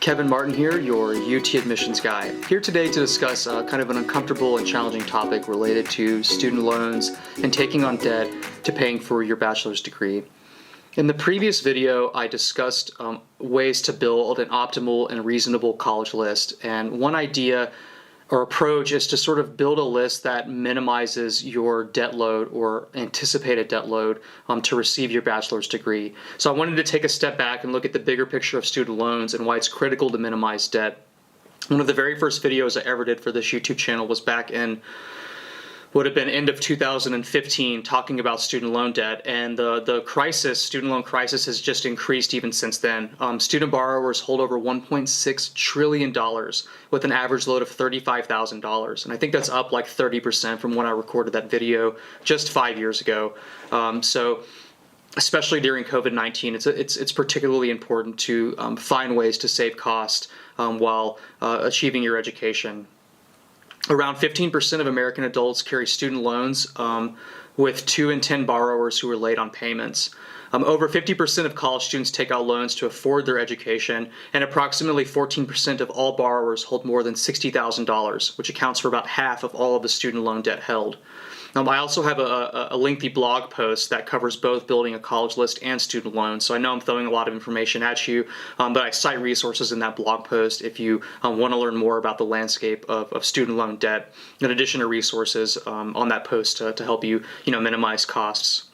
Kevin Martin here, your UT admissions guy. Here today to discuss kind of an uncomfortable and challenging topic related to student loans and taking on debt to paying for your bachelor's degree. In the previous video, I discussed ways to build an optimal and reasonable college list, and one idea or approach is to sort of build a list that minimizes your debt load or anticipated debt load to receive your bachelor's degree. So I wanted to take a step back and look at the bigger picture of student loans and why it's critical to minimize debt. One of the very first videos I ever did for this YouTube channel was back in would have been end of 2015, talking about student loan debt, and the student loan crisis has just increased even since then. Student borrowers hold over $1.6 trillion with an average load of $35,000, and I think that's up like 30% from when I recorded that video just 5 years ago. So especially during COVID-19, it's particularly important to find ways to save cost while achieving your education. Around 15% of American adults carry student loans, with 2 in 10 borrowers who are late on payments. Over 50% of college students take out loans to afford their education, and approximately 14% of all borrowers hold more than $60,000, which accounts for about half of all of the student loan debt held. I also have a lengthy blog post that covers both building a college list and student loans. So I know I'm throwing a lot of information at you, but I cite resources in that blog post if you want to learn more about the landscape of student loan debt, in addition to resources on that post to help you, minimize costs.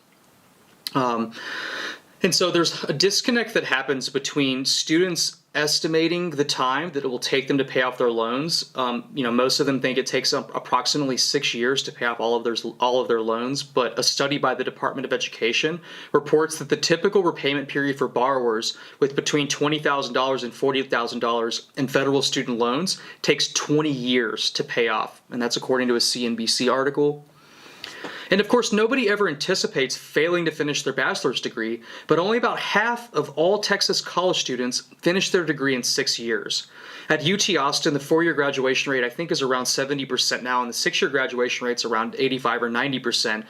And so there's a disconnect that happens between students estimating the time that it will take them to pay off their loans. Most of them think it takes approximately 6 years to pay off all of their loans, but a study by the Department of Education reports that the typical repayment period for borrowers with between $20,000 and $40,000 in federal student loans takes 20 years to pay off, and that's according to a CNBC article. And of course, nobody ever anticipates failing to finish their bachelor's degree, but only about half of all Texas college students finish their degree in 6 years. At UT Austin, the 4-year graduation rate I think is around 70% now, and the 6-year graduation rate's around 85 or 90%.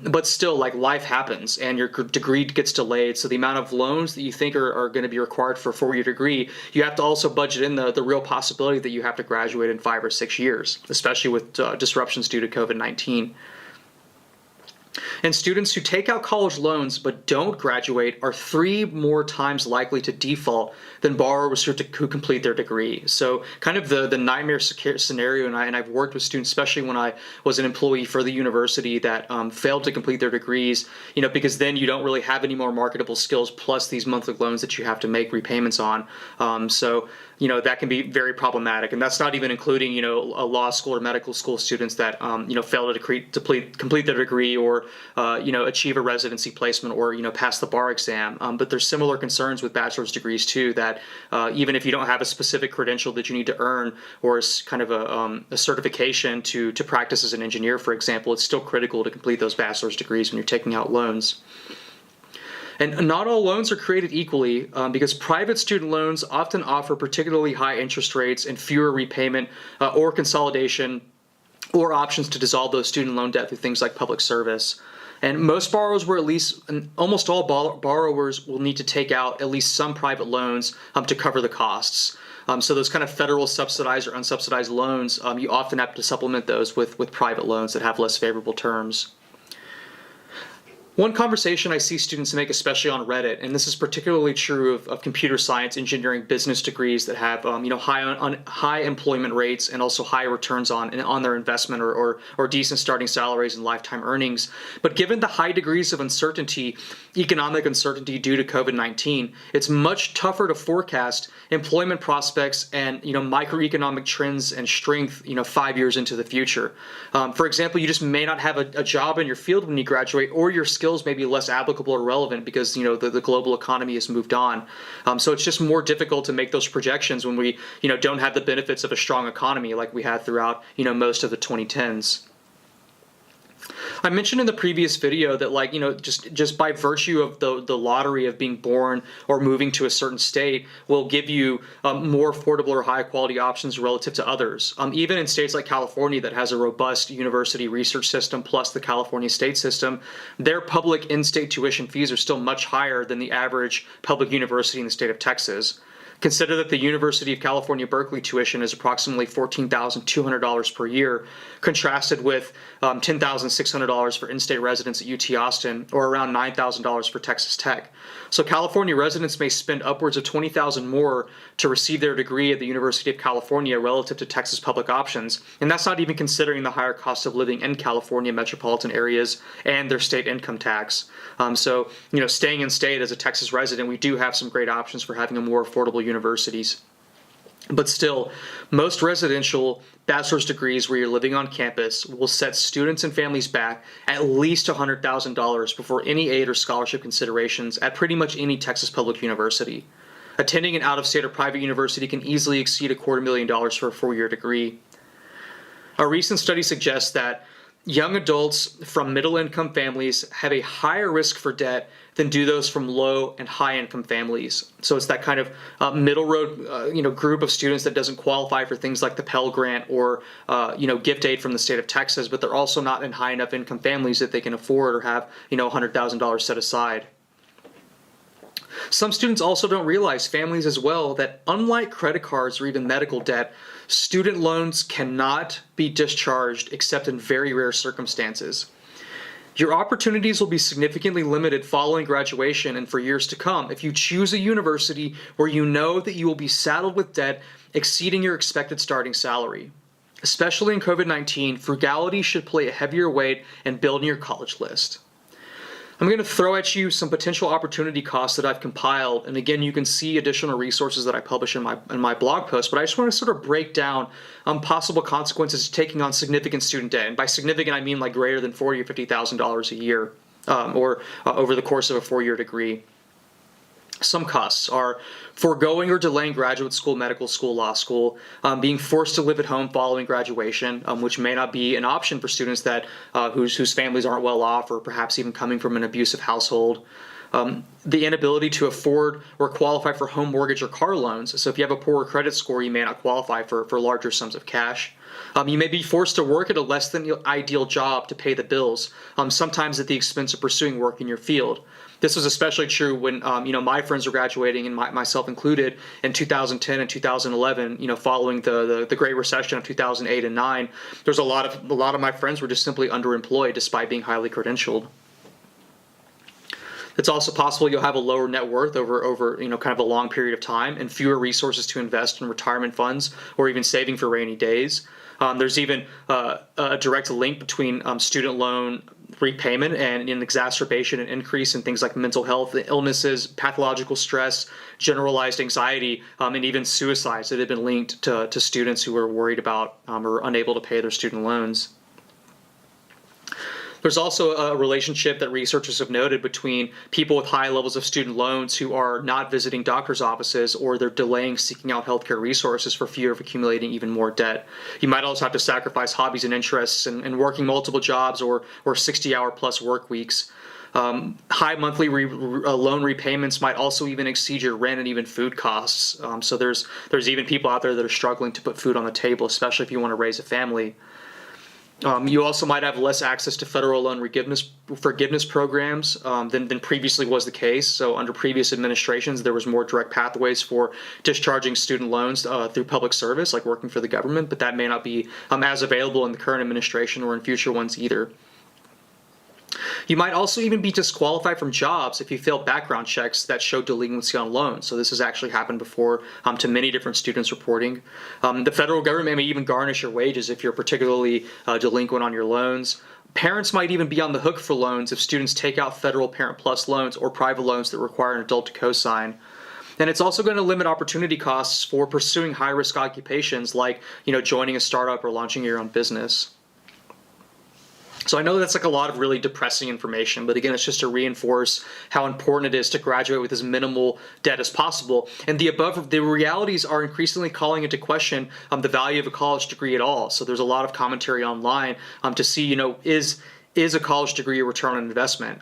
But still, like, life happens, and your degree gets delayed, so the amount of loans that you think are going to be required for a 4-year degree, you have to also budget in the real possibility that you have to graduate in 5 or 6 years, especially with disruptions due to COVID-19. And students who take out college loans but don't graduate are 3 more times likely to default than borrowers who complete their degree. So kind of the nightmare scenario, and I've worked with students, especially when I was an employee for the university, that failed to complete their degrees, because then you don't really have any more marketable skills plus these monthly loans that you have to make repayments on. So that can be very problematic, and that's not even including, a law school or medical school students that, fail to complete their degree or, achieve a residency placement or, pass the bar exam. But there's similar concerns with bachelor's degrees too, that even if you don't have a specific credential that you need to earn or kind of a certification to practice as an engineer, for example, it's still critical to complete those bachelor's degrees when you're taking out loans. And not all loans are created equally, because private student loans often offer particularly high interest rates and fewer repayment or consolidation or options to dissolve those student loan debt through things like public service. And most borrowers almost all borrowers will need to take out at least some private loans to cover the costs. So those kind of federal subsidized or unsubsidized loans, you often have to supplement those with private loans that have less favorable terms. One conversation I see students make, especially on Reddit, and this is particularly true of computer science, engineering, business degrees that have high employment rates and also high returns on their investment or decent starting salaries and lifetime earnings. But given the high degrees of uncertainty, economic uncertainty due to COVID-19, it's much tougher to forecast employment prospects and microeconomic trends and strength 5 years into the future. For example, you just may not have a job in your field when you graduate, or your skills may be less applicable or relevant because the global economy has moved on. So it's just more difficult to make those projections when we don't have the benefits of a strong economy like we had throughout most of the 2010s. I mentioned in the previous video that just by virtue of the lottery of being born or moving to a certain state will give you more affordable or high quality options relative to others. Even in states like California that has a robust university research system plus the California state system, their public in-state tuition fees are still much higher than the average public university in the state of Texas. Consider that the University of California, Berkeley tuition is approximately $14,200 per year, contrasted with $10,600 for in-state residents at UT Austin, or around $9,000 for Texas Tech. So California residents may spend upwards of $20,000 more to receive their degree at the University of California relative to Texas public options, and that's not even considering the higher cost of living in California metropolitan areas and their state income tax. So, staying in state as a Texas resident, we do have some great options for having a more affordable universities. But still, most residential bachelor's degrees where you're living on campus will set students and families back at least $100,000 before any aid or scholarship considerations at pretty much any Texas public university. Attending an out-of-state or private university can easily exceed $250,000 for a 4-year degree. A recent study suggests that young adults from middle-income families have a higher risk for debt than do those from low and high-income families. So it's that kind of middle road, group of students that doesn't qualify for things like the Pell Grant or, gift aid from the state of Texas, but they're also not in high enough income families that they can afford or have, $100,000 set aside. Some students also don't realize, families as well, that unlike credit cards or even medical debt, student loans cannot be discharged except in very rare circumstances. Your opportunities will be significantly limited following graduation and for years to come if you choose a university where you know that you will be saddled with debt exceeding your expected starting salary. Especially in COVID-19, frugality should play a heavier weight in building your college list. I'm going to throw at you some potential opportunity costs that I've compiled, and again, you can see additional resources that I publish in my blog post, but I just want to sort of break down possible consequences of taking on significant student debt. And by significant, I mean like greater than $40,000 or $50,000 a year, or over the course of a 4-year degree. Some costs are foregoing or delaying graduate school, medical school, law school, being forced to live at home following graduation, which may not be an option for students that whose families aren't well off or perhaps even coming from an abusive household. The inability to afford or qualify for home mortgage or car loans. So if you have a poorer credit score, you may not qualify for larger sums of cash. You may be forced to work at a less than ideal job to pay the bills, sometimes at the expense of pursuing work in your field. This was especially true when my friends were graduating, and myself included, in 2010 and 2011. Following the Great Recession of 2008 and 9, there's a lot of my friends were just simply underemployed despite being highly credentialed. It's also possible you'll have a lower net worth over kind of a long period of time and fewer resources to invest in retirement funds or even saving for rainy days. There's even a direct link between student loan repayment and an exacerbation and increase in things like mental health illnesses, pathological stress, generalized anxiety, and even suicides that have been linked to students who are worried about or unable to pay their student loans. There's also a relationship that researchers have noted between people with high levels of student loans who are not visiting doctor's offices, or they're delaying seeking out healthcare resources for fear of accumulating even more debt. You might also have to sacrifice hobbies and interests and working multiple jobs or 60-hour plus work weeks. High monthly loan repayments might also even exceed your rent and even food costs. So there's even people out there that are struggling to put food on the table, especially if you want to raise a family. You also might have less access to federal loan forgiveness programs than previously was the case. So under previous administrations, there was more direct pathways for discharging student loans through public service, like working for the government, but that may not be as available in the current administration or in future ones either. You might also even be disqualified from jobs if you fail background checks that show delinquency on loans. So this has actually happened before to many different students reporting. The federal government may even garnish your wages if you're particularly delinquent on your loans. Parents might even be on the hook for loans if students take out federal Parent Plus loans or private loans that require an adult to co-sign. And it's also going to limit opportunity costs for pursuing high-risk occupations like, joining a startup or launching your own business. So I know that's like a lot of really depressing information, but again, it's just to reinforce how important it is to graduate with as minimal debt as possible. And the realities are increasingly calling into question the value of a college degree at all. So there's a lot of commentary online to see, is a college degree a return on investment?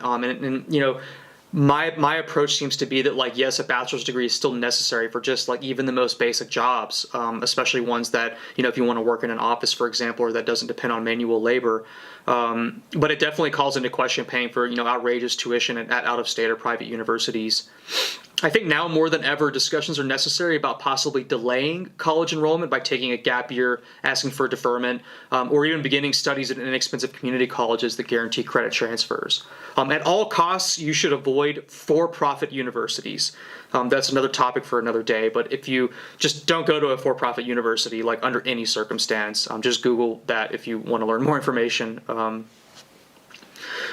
My approach seems to be that, yes, a bachelor's degree is still necessary for just even the most basic jobs, especially ones that, if you want to work in an office, for example, or that doesn't depend on manual labor. But it definitely calls into question paying for, outrageous tuition at out-of-state or private universities. I think now more than ever, discussions are necessary about possibly delaying college enrollment by taking a gap year, asking for deferment, or even beginning studies at inexpensive community colleges that guarantee credit transfers. At all costs, you should avoid for-profit universities. That's another topic for another day, but if you just don't go to a for-profit university, like under any circumstance, just Google that if you want to learn more information.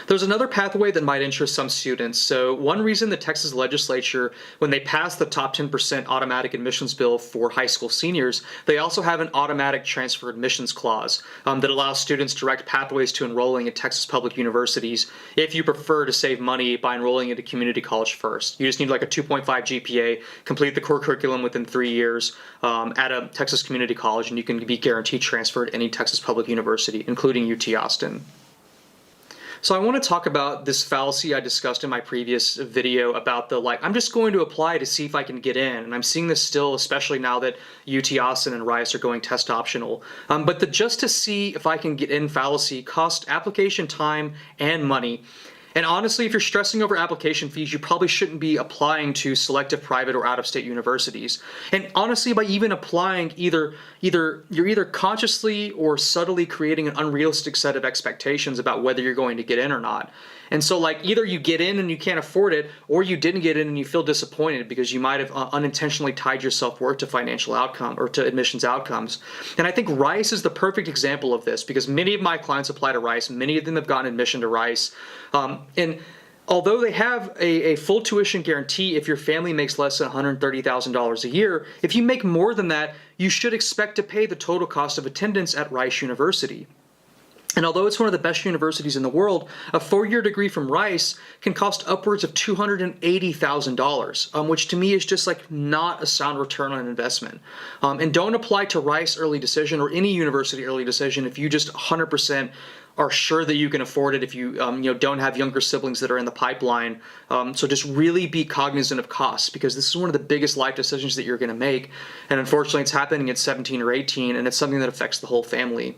There's another pathway that might interest some students. So one reason the Texas legislature, when they passed the top 10% automatic admissions bill for high school seniors, they also have an automatic transfer admissions clause that allows students direct pathways to enrolling at Texas public universities if you prefer to save money by enrolling at a community college first. You just need like a 2.5 GPA, complete the core curriculum within 3 years at a Texas community college, and you can be guaranteed transfer at any Texas public university, including UT Austin. So I want to talk about this fallacy I discussed in my previous video about I'm just going to apply to see if I can get in. And I'm seeing this still, especially now that UT Austin and Rice are going test optional. But the just to see if I can get in fallacy costs application time and money. And honestly, if you're stressing over application fees, you probably shouldn't be applying to selective private or out-of-state universities. And honestly, by even applying, you're either consciously or subtly creating an unrealistic set of expectations about whether you're going to get in or not. And so either you get in and you can't afford it, or you didn't get in and you feel disappointed because you might have unintentionally tied your self-worth to financial outcome or to admissions outcomes. And I think Rice is the perfect example of this because many of my clients apply to Rice. Many of them have gotten admission to Rice. And although they have a full tuition guarantee if your family makes less than $130,000 a year, if you make more than that, you should expect to pay the total cost of attendance at Rice University. And although it's one of the best universities in the world, a 4-year degree from Rice can cost upwards of $280,000, which to me is just not a sound return on investment. And don't apply to Rice early decision or any university early decision if you just 100% are sure that you can afford it if you don't have younger siblings that are in the pipeline. So just really be cognizant of costs because this is one of the biggest life decisions that you're going to make. And unfortunately, it's happening at 17 or 18, and it's something that affects the whole family.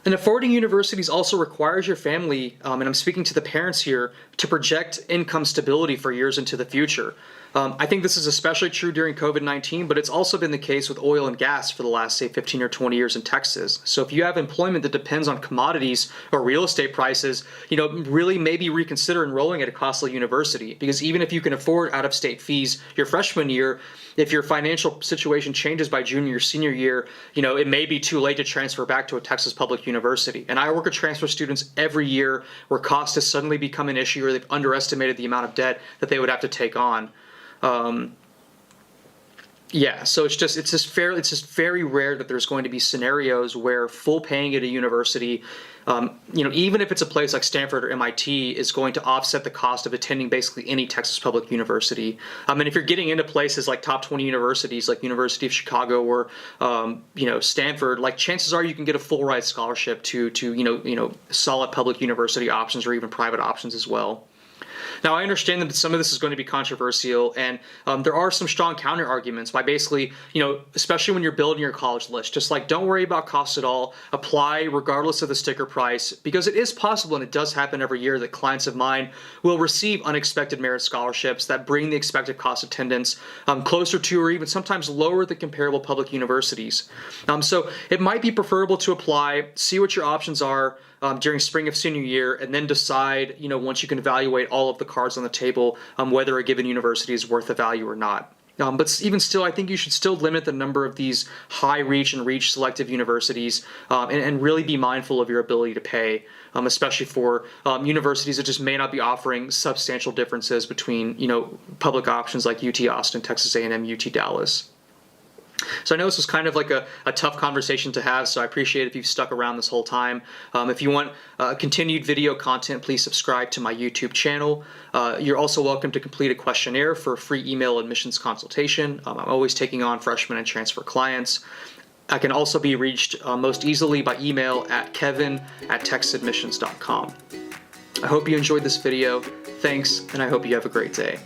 And affording universities also requires your family, and I'm speaking to the parents here, to project income stability for years into the future. I think this is especially true during COVID-19, but it's also been the case with oil and gas for the last, say, 15 or 20 years in Texas. So if you have employment that depends on commodities or real estate prices, really maybe reconsider enrolling at a costly university. Because even if you can afford out-of-state fees your freshman year, if your financial situation changes by junior or senior year, it may be too late to transfer back to a Texas public university. And I work with transfer students every year where cost has suddenly become an issue or they've underestimated the amount of debt that they would have to take on. So it's just very rare that there's going to be scenarios where full paying at a university, even if it's a place like Stanford or MIT, is going to offset the cost of attending basically any Texas public university. And if you're getting into places like top 20 universities like University of Chicago or Stanford, chances are you can get a full ride scholarship to solid public university options or even private options as well. Now, I understand that some of this is going to be controversial, and there are some strong counter arguments by basically, especially when you're building your college list, just don't worry about costs at all. Apply regardless of the sticker price, because it is possible, and it does happen every year, that clients of mine will receive unexpected merit scholarships that bring the expected cost of attendance closer to or even sometimes lower than comparable public universities. So it might be preferable to apply, see what your options are during spring of senior year, and then decide, once you can evaluate all of the cards on the table, whether a given university is worth the value or not. But even still, I think you should still limit the number of these high reach and reach selective universities and really be mindful of your ability to pay, especially for universities that just may not be offering substantial differences between, public options like UT Austin, Texas A&M, UT Dallas. So I know this was kind of like a tough conversation to have, so I appreciate if you've stuck around this whole time. If you want continued video content, please subscribe to my YouTube channel. You're also welcome to complete a questionnaire for a free email admissions consultation. I'm always taking on freshmen and transfer clients. I can also be reached most easily by email at kevin@texasadmissions.com. I hope you enjoyed this video. Thanks, and I hope you have a great day.